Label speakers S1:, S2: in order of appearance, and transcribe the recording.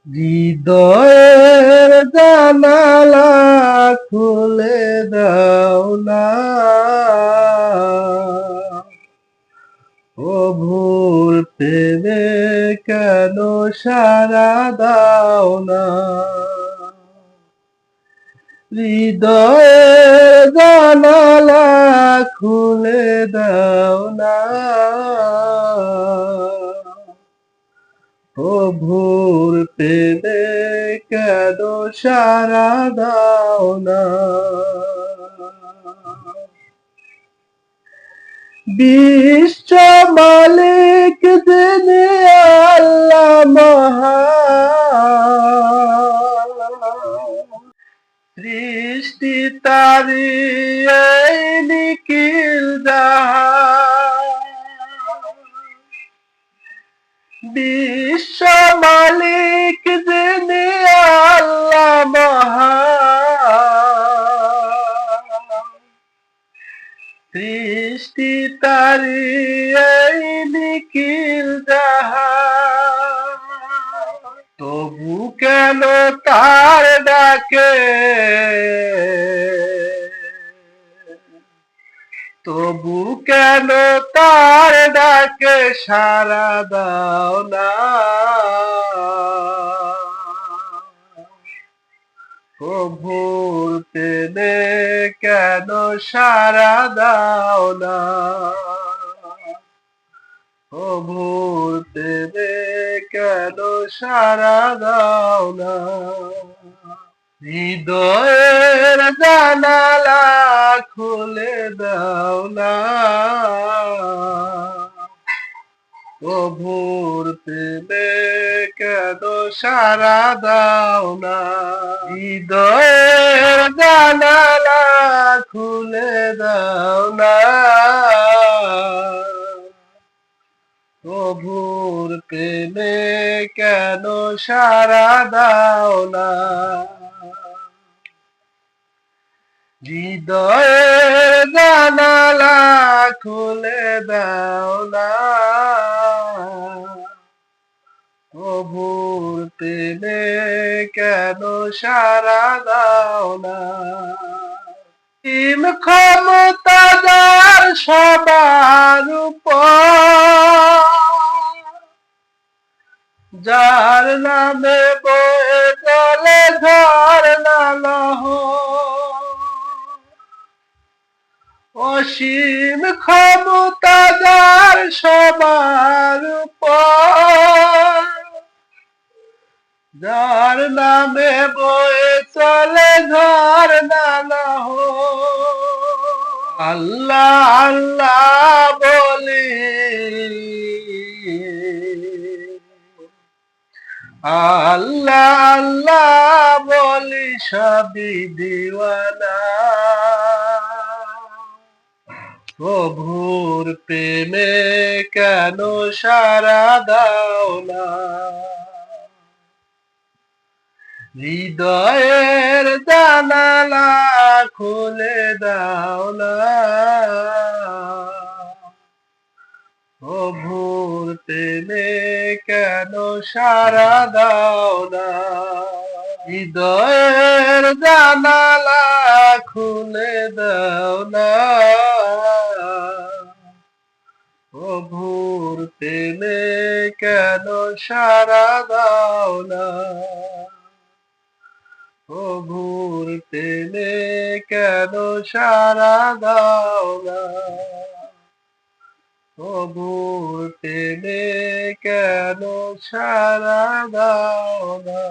S1: হৃদয়ের জানালা খুলে দাও না, ও ভুল প্রেমে কেন সাড়া দাও না। হৃদয়ের জানালা খুলে দাও না, ও ভোর পেলে কেন সাড়া দাও না। বিশ্ব মালিক যিনি আল্লাহ মহান, সৃষ্টি তারি এই নিখিল জাহান। বিশ্ব মালিক যিনি আল্লাহ মহান, সৃষ্টি তারি এই নিখিল জাহান। তবু কেন তার ডাকে, তবু কেন তার ডাকে সাড়া দাও না, ও ভোর পেলে কেন সাড়া দাও না, ও ভোর পেলে কেন সাড়া দাও না। হৃদয়ের জানালা খুলে দাও না, ও ভোর পেলে কেন সাড়া দাও না। হৃদয়ের জানালা খুলে দাও না, ও ভোর পেলে কেন সাড়া দাও না। হৃদয়ের জানালা খুলে দাও না, ও ভোর পেলে কেন সাড়া দাও না। ক্ষমতা যার সবার উপর, যার নামে বয়ে চলে ঝরনা লহর, অসীম ক্ষমতা যার সবার উপর, যার নামে বয়ে চলে ঝরনা লহর। আল্লাহ আল্লাহ বলি, আল্লাহ আল্লাহ বলি সবই দিওয়ানা, ও ভোর প্রেমে কেন সাড়া দাও না। হৃদয়ের জানালা খুলে দাও না, ও ভোর প্রেমে কেন সাড়া দাও না। হৃদয়ের জানালা খুলে দাও না, ও ভোর প্রেমে কেন সাড়া দাও না, ও ভোর পেলে কেন সাড়া দাও না, ও ভোর পেলে কেন সাড়া দাও না।